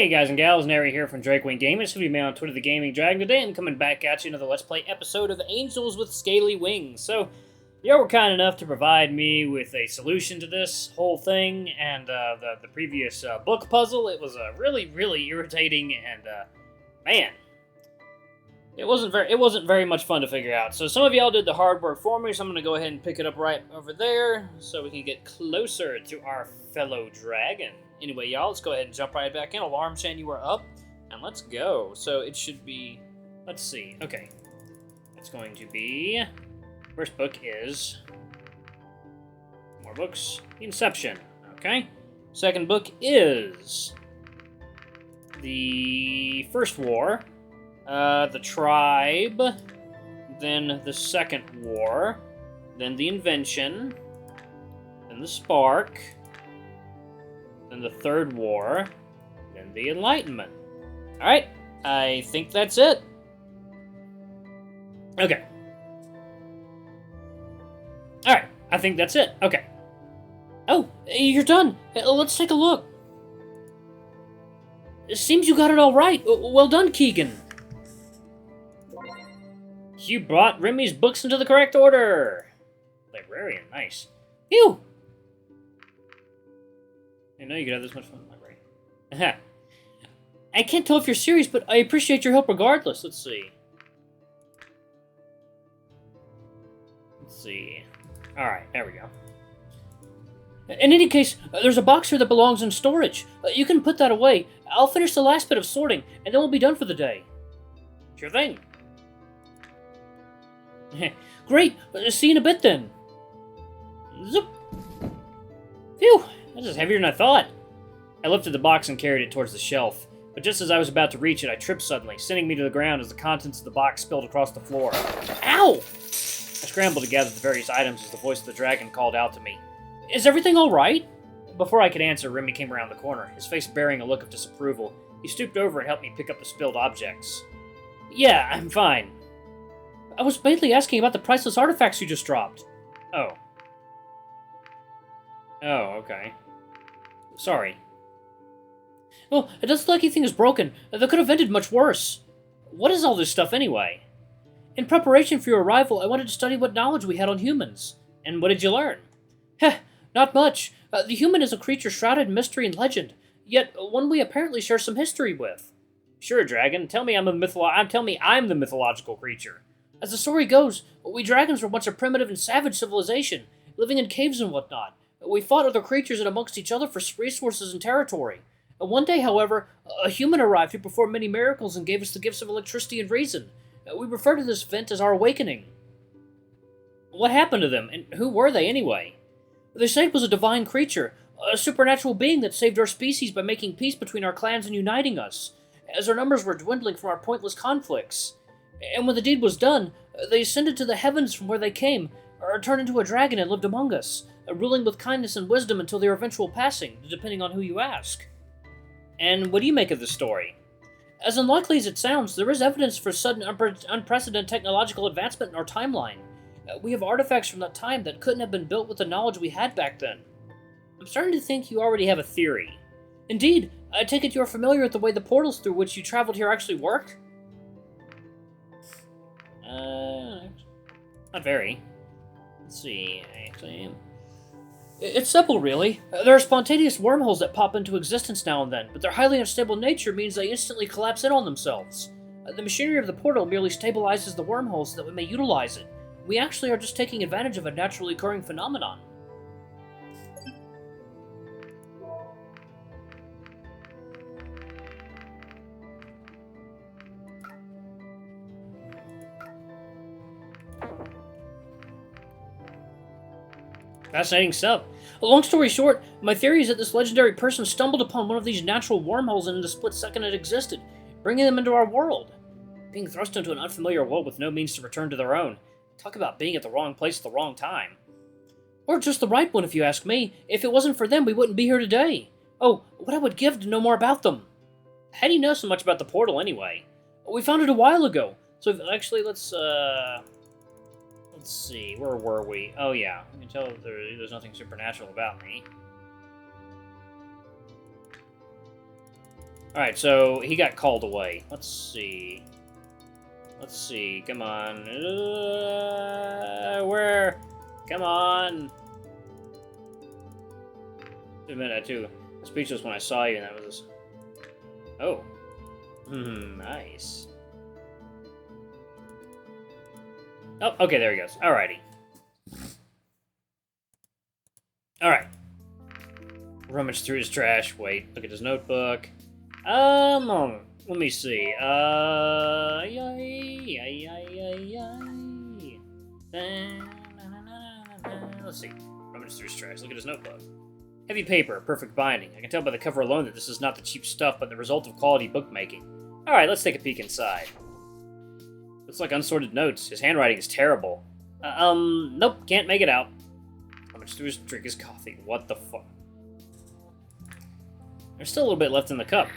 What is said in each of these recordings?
Hey guys and gals, Nary here from Drakewing Gaming. This will be me on Twitter, the Gaming Dragon. Today I'm coming back at you another Let's Play episode of Angels with Scaly Wings. So, you were kind enough to provide me with a solution to this whole thing, and the previous book puzzle. It was really irritating, and man, it wasn't very much fun to figure out. So some of y'all did the hard work for me, so I'm going to go ahead and pick it up right over there, so we can get closer to our fellow dragon. Anyway, y'all, let's go ahead and jump right back in. Alarm chain, you are up, and let's go. So it should be, let's see, okay. It's going to be, first book is, more books, Inception, okay. Second book is the First War, the Tribe, then the Second War, then the Invention, then the Spark, then the Third War, then the Enlightenment. Alright, I think that's it. Okay. Alright, I think that's it. Okay. Oh, you're done. Let's take a look. It seems you got it all right. Well done, Keegan. You brought Remy's books into the correct order. Librarian, nice. Phew! I know you could have this much fun in the library. I can't tell if you're serious, but I appreciate your help regardless. Let's see. Alright, there we go. In any case, there's a box here that belongs in storage. You can put that away. I'll finish the last bit of sorting, and then we'll be done for the day. Sure thing. Great! See you in a bit then. Zoop. Phew! This is heavier than I thought. I lifted the box and carried it towards the shelf, but just as I was about to reach it, I tripped suddenly, sending me to the ground as the contents of the box spilled across the floor. Ow! I scrambled to gather the various items as the voice of the dragon called out to me. Is everything all right? Before I could answer, Remy came around the corner, his face bearing a look of disapproval. He stooped over and helped me pick up the spilled objects. Yeah, I'm fine. I was mainly asking about the priceless artifacts you just dropped. Oh. Oh, okay. Sorry. Well, it doesn't look like anything is broken. That could have ended much worse. What is all this stuff anyway? In preparation for your arrival, I wanted to study what knowledge we had on humans. And what did you learn? Heh, not much. The human is a creature shrouded in mystery and legend, yet one we apparently share some history with. Sure, dragon. Tell me I'm the mythological creature. As the story goes, we dragons were once a primitive and savage civilization, living in caves and whatnot. We fought other creatures and amongst each other for resources and territory. One day, however, a human arrived who performed many miracles and gave us the gifts of electricity and reason. We refer to this event as our awakening. What happened to them, and who were they anyway? They say it was a divine creature, a supernatural being that saved our species by making peace between our clans and uniting us, as our numbers were dwindling from our pointless conflicts. And when the deed was done, they ascended to the heavens from where they came, or turned into a dragon and lived among us, ruling with kindness and wisdom until their eventual passing, depending on who you ask. And what do you make of this story? As unlikely as it sounds, there is evidence for sudden unprecedented technological advancement in our timeline. We have artifacts from that time that couldn't have been built with the knowledge we had back then. I'm starting to think you already have a theory. Indeed, I take it you are familiar with the way the portals through which you traveled here actually work? Not very. Let's see, actually... It's simple, really. There are spontaneous wormholes that pop into existence now and then, but their highly unstable nature means they instantly collapse in on themselves. The machinery of the portal merely stabilizes the wormholes so that we may utilize it. We actually are just taking advantage of a naturally occurring phenomenon. Fascinating stuff. Long story short, my theory is that this legendary person stumbled upon one of these natural wormholes in the split second it existed, bringing them into our world. Being thrust into an unfamiliar world with no means to return to their own. Talk about being at the wrong place at the wrong time. Or just the right one, if you ask me. If it wasn't for them, we wouldn't be here today. Oh, what I would give to know more about them. How do you know so much about the portal, anyway? We found it a while ago. So, actually, let's see, where were we? Oh yeah, I can tell there's nothing supernatural about me. Alright, so he got called away. Let's see. Let's see. Come on. Where? Come on. Wait a minute, too. Speechless when I saw you, and that was... Oh. Nice. Oh, okay, there he goes. Alrighty. Alright. Rummage through his trash. Wait, look at his notebook. Let me see. Let's see. Rummage through his trash. Look at his notebook. Heavy paper, perfect binding. I can tell by the cover alone that this is not the cheap stuff, but the result of quality bookmaking. Alright, let's take a peek inside. Looks like unsorted notes. His handwriting is terrible. Nope, can't make it out. Rummage through his drink his coffee. What the fuck? There's still a little bit left in the cup.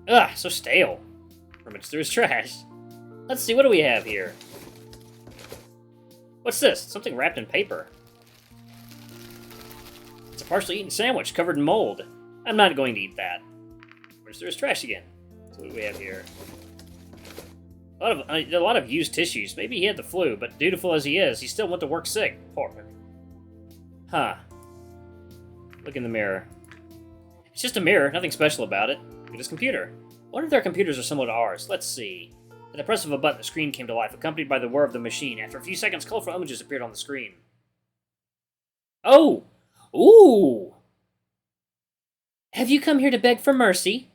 Ugh, so stale. Rummage through his trash. Let's see, what do we have here? What's this? Something wrapped in paper. It's a partially eaten sandwich covered in mold. I'm not going to eat that. Rummage through his trash again. So what do we have here? A lot of used tissues. Maybe he had the flu, but dutiful as he is, he still went to work sick. Poor man. Huh. Look in the mirror. It's just a mirror, nothing special about it. Look at his computer. I wonder if their computers are similar to ours. Let's see. At the press of a button, the screen came to life, accompanied by the whir of the machine. After a few seconds, colorful images appeared on the screen. Oh! Ooh! Have you come here to beg for mercy?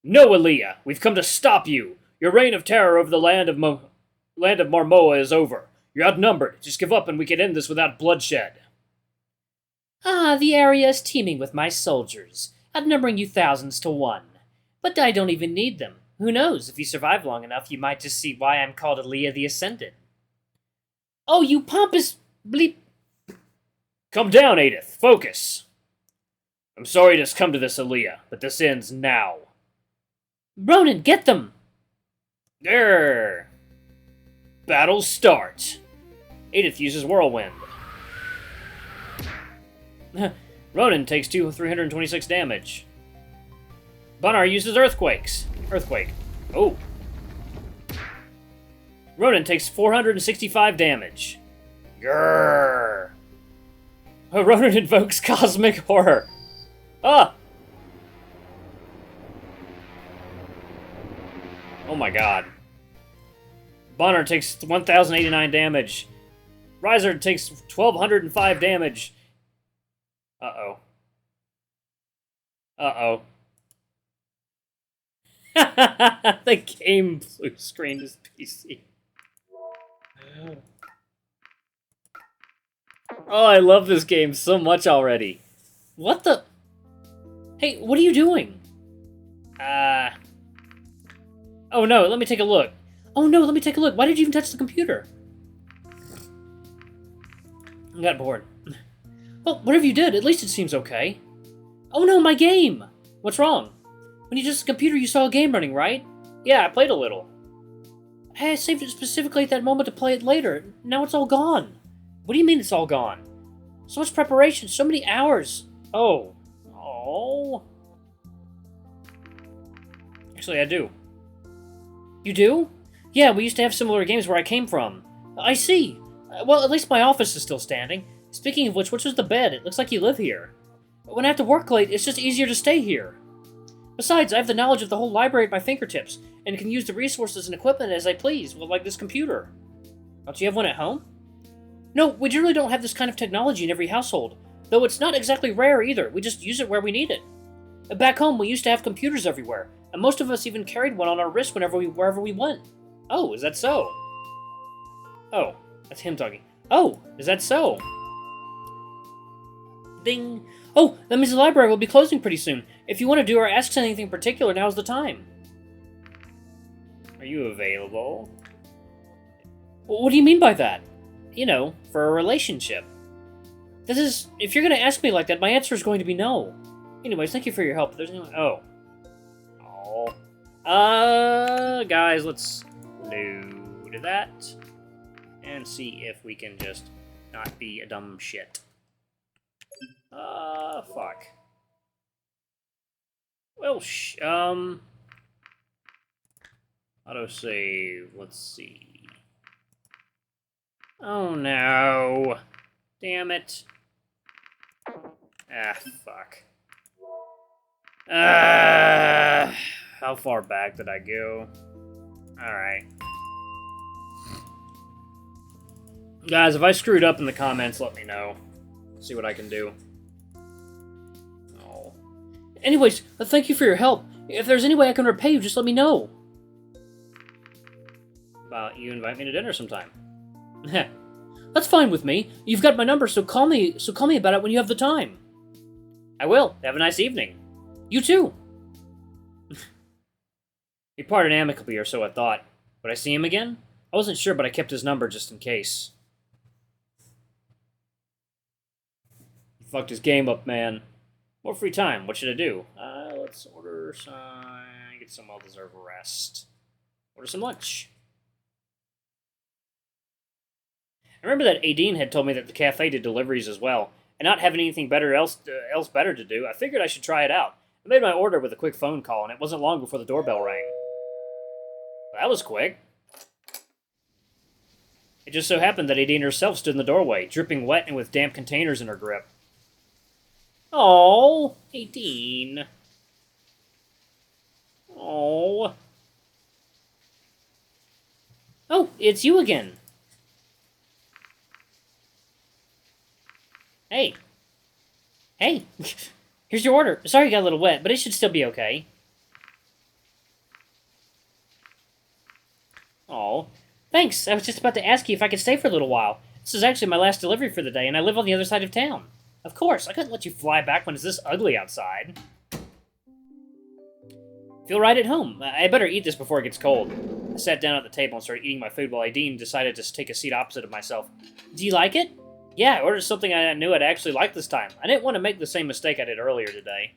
No, Aaliyah! We've come to stop you! Your reign of terror over the land of Marmoa is over. You're outnumbered. Just give up and we can end this without bloodshed. Ah, the area is teeming with my soldiers, outnumbering you thousands to one. But I don't even need them. Who knows, if you survive long enough, you might just see why I'm called Aaliyah the Ascendant. Oh, you pompous bleep... Come down, Adith. Focus. I'm sorry it has come to this, Aaliyah, but this ends now. Ronan, get them! Grrr. Battle start. Adith uses Whirlwind. Ronan takes 326 damage. Bonar uses Earthquakes. Earthquake. Oh. Ronan takes 465 damage. Grrr. Oh, Ronan invokes Cosmic Horror. Ah! Oh my god. Bonar takes 1,089 damage. Riser takes 1,205 damage. Uh-oh. Uh-oh. The game blue screened his PC. Oh, I love this game so much already. What the... Hey, what are you doing? Oh no, let me take a look. Oh no, let me take a look. Why did you even touch the computer? I got bored. Well, whatever you did, at least it seems okay. Oh no, my game! What's wrong? When you touched the computer, you saw a game running, right? Yeah, I played a little. Hey, I saved it specifically at that moment to play it later. Now it's all gone. What do you mean it's all gone? So much preparation, so many hours. Oh. Oh. Actually, I do. You do? Yeah, we used to have similar games where I came from. I see. Well, at least my office is still standing. Speaking of which was the bed? It looks like you live here. When I have to work late, it's just easier to stay here. Besides, I have the knowledge of the whole library at my fingertips, and can use the resources and equipment as I please, well, like this computer. Don't you have one at home? No, we generally don't have this kind of technology in every household, though it's not exactly rare either. We just use it where we need it. Back home, we used to have computers everywhere, and most of us even carried one on our wrist wherever we went. Oh, is that so? Oh, that's him talking. Oh, is that so? Ding. Oh, that means the library will be closing pretty soon. If you want to do or ask anything in particular, now's the time. Are you available? What do you mean by that? You know, for a relationship. If you're going to ask me like that, my answer is going to be no. Anyways, thank you for your help. There's no... Oh. Oh. Guys, let's load that. And see if we can just not be a dumb shit. Fuck. Well, autosave, let's see. Oh no. Damn it. Ah, fuck. How far back did I go? Alright. Guys, if I screwed up in the comments, let me know. See what I can do. Oh. Anyways, thank you for your help. If there's any way I can repay you, just let me know. About you invite me to dinner sometime. That's fine with me. You've got my number, so call me about it when you have the time. I will. Have a nice evening. You too. We parted amicably, or so I thought. Would I see him again? I wasn't sure, but I kept his number just in case. He fucked his game up, man. More free time. What should I do? Let's order some... Get some well-deserved rest. Order some lunch. I remember that Adine had told me that the cafe did deliveries as well, and not having anything else better to do, I figured I should try it out. I made my order with a quick phone call, and it wasn't long before the doorbell rang. That was quick. It just so happened that Adine herself stood in the doorway, dripping wet and with damp containers in her grip. Oh, Adine. Oh. Oh, it's you again. Hey. Hey. Here's your order. Sorry you got a little wet, but it should still be okay. Oh, thanks. I was just about to ask you if I could stay for a little while. This is actually my last delivery for the day, and I live on the other side of town. Of course, I couldn't let you fly back when it's this ugly outside. Feel right at home. I better eat this before it gets cold. I sat down at the table and started eating my food while Adine decided to take a seat opposite of myself. Do you like it? Yeah, I ordered something I knew I'd actually like this time. I didn't want to make the same mistake I did earlier today.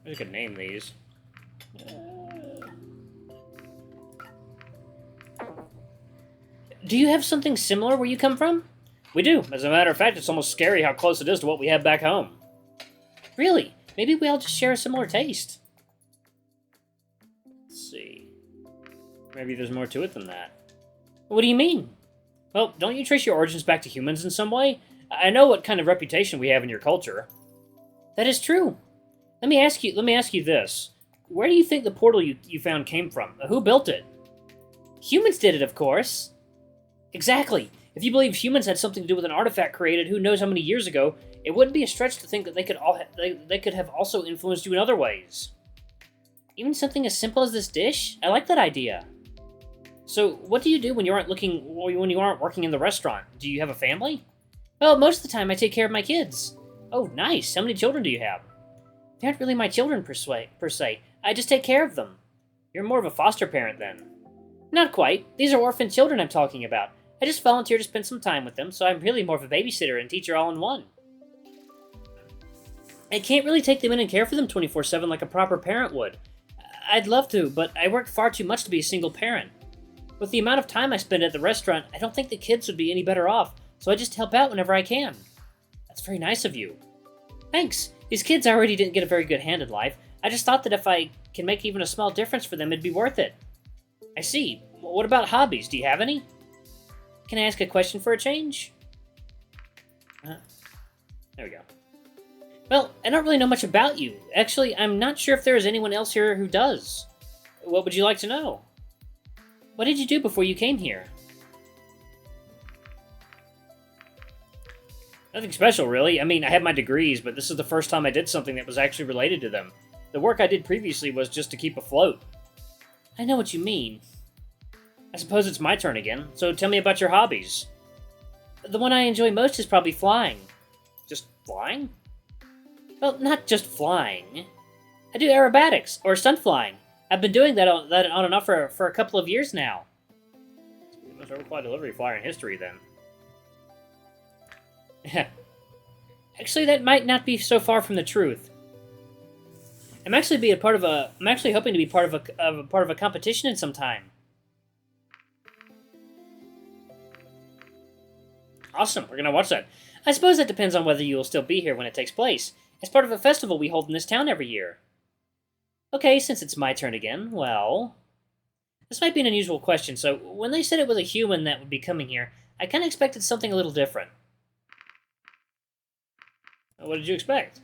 I could name these. Do you have something similar where you come from? We do. As a matter of fact, it's almost scary how close it is to what we have back home. Really? Maybe we all just share a similar taste. Let's see. Maybe there's more to it than that. What do you mean? Well, don't you trace your origins back to humans in some way? I know what kind of reputation we have in your culture. That is true. Let me ask you this. Where do you think the portal you found came from? Who built it? Humans did it, of course. Exactly. If you believe humans had something to do with an artifact created who knows how many years ago, it wouldn't be a stretch to think that they could have also influenced you in other ways. Even something as simple as this dish? I like that idea. So, what do you do when you aren't working in the restaurant? Do you have a family? Well, most of the time I take care of my kids. Oh, nice. How many children do you have? They aren't really my children per se. I just take care of them. You're more of a foster parent then. Not quite. These are orphan children I'm talking about. I just volunteer to spend some time with them, so I'm really more of a babysitter and teacher all in one. I can't really take them in and care for them 24/7 like a proper parent would. I'd love to, but I work far too much to be a single parent. With the amount of time I spend at the restaurant, I don't think the kids would be any better off, so I just help out whenever I can. That's very nice of you. Thanks. These kids already didn't get a very good hand in life. I just thought that if I can make even a small difference for them, it'd be worth it. I see. What about hobbies? Do you have any? Can I ask a question for a change? There we go. Well, I don't really know much about you. Actually, I'm not sure if there is anyone else here who does. What would you like to know? What did you do before you came here? Nothing special, really. I mean, I have my degrees, but this is the first time I did something that was actually related to them. The work I did previously was just to keep afloat. I know what you mean. I suppose it's my turn again, so tell me about your hobbies. The one I enjoy most is probably flying. Just flying? Well, not just flying. I do aerobatics, or stunt flying. I've been doing that on and off for a couple of years now. The most overfly delivery flyer in history, then. Actually, that might not be so far from the truth. I'm actually hoping to be part of a competition in some time. Awesome, we're gonna watch that. I suppose that depends on whether you will still be here when it takes place. It's part of a festival we hold in this town every year. Okay, since it's my turn again, well... This might be an unusual question, so when they said it was a human that would be coming here, I kind of expected something a little different. What did you expect?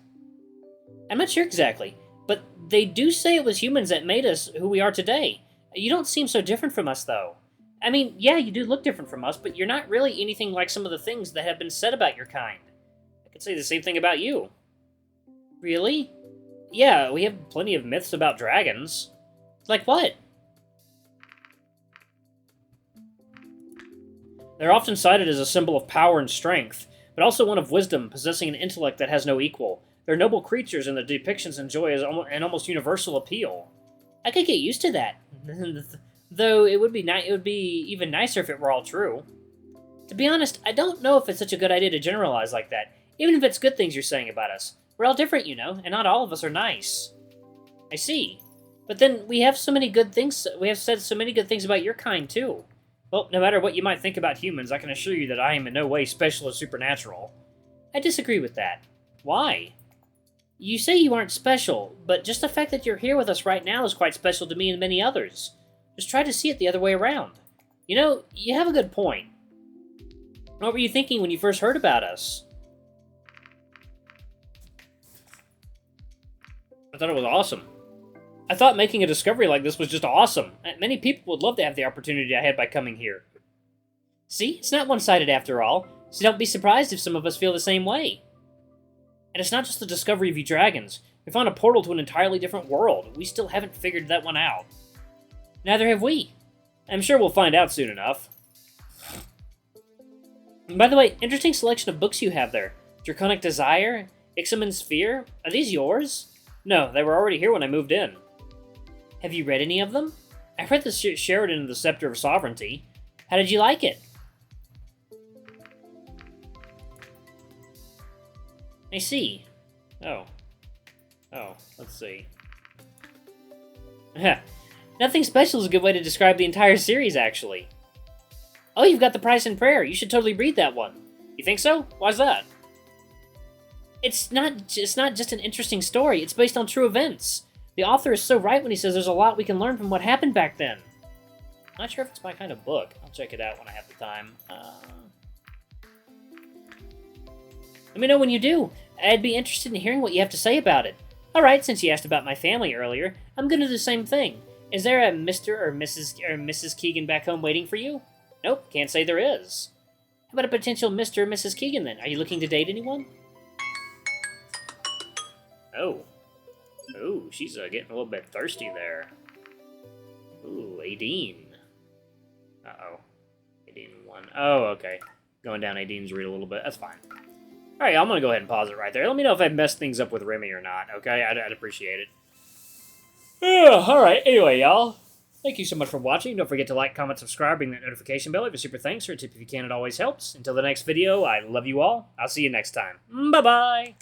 I'm not sure exactly, but they do say it was humans that made us who we are today. You don't seem so different from us, though. I mean, yeah, you do look different from us, but you're not really anything like some of the things that have been said about your kind. I could say the same thing about you. Really? Yeah, we have plenty of myths about dragons. Like what? They're often cited as a symbol of power and strength, but also one of wisdom, possessing an intellect that has no equal. They're noble creatures, and their depictions enjoy an almost universal appeal. I could get used to that. Though it would be even nicer if it were all true. To be honest, I don't know if it's such a good idea to generalize like that, even if it's good things you're saying about us. We're all different, you know, and not all of us are nice. I see. But then we have so many good things, we have said so many good things about your kind, too. Well, no matter what you might think about humans, I can assure you that I am in no way special or supernatural. I disagree with that. Why? You say you aren't special, but just the fact that you're here with us right now is quite special to me and many others. Just try to see it the other way around. You know, you have a good point. What were you thinking when you first heard about us? I thought it was awesome. I thought making a discovery like this was just awesome. Many people would love to have the opportunity I had by coming here. See, it's not one-sided after all, so don't be surprised if some of us feel the same way. And it's not just the discovery of you dragons. We found a portal to an entirely different world. We still haven't figured that one out. Neither have we. I'm sure we'll find out soon enough. And by the way, interesting selection of books you have there. Draconic Desire, Ixaman's Fear. Are these yours? No, they were already here when I moved in. Have you read any of them? I read the Sheridan and the Scepter of Sovereignty. How did you like it? I see. Oh, let's see. Nothing special is a good way to describe the entire series, actually. Oh, you've got The Price and Prayer. You should totally read that one. You think so? Why's that? It's not just an interesting story. It's based on true events. The author is so right when he says there's a lot we can learn from what happened back then. I'm not sure if it's my kind of book. I'll check it out when I have the time. Let me know when you do. I'd be interested in hearing what you have to say about it. Alright, since you asked about my family earlier, I'm gonna do the same thing. Is there a Mr. or Mrs. Keegan back home waiting for you? Nope, can't say there is. How about a potential Mr. or Mrs. Keegan then? Are you looking to date anyone? Oh. Ooh, she's getting a little bit thirsty there. Ooh, Adine. Uh-oh. Adine 1. Oh, okay. Going down Adine's route a little bit. That's fine. Alright, I'm gonna go ahead and pause it right there. Let me know if I messed things up with Remy or not, okay? I'd appreciate it. Alright, anyway, y'all. Thank you so much for watching. Don't forget to like, comment, subscribe, ring that notification bell. Leave a super thanks or a tip if you can. It always helps. Until the next video, I love you all. I'll see you next time. Bye-bye!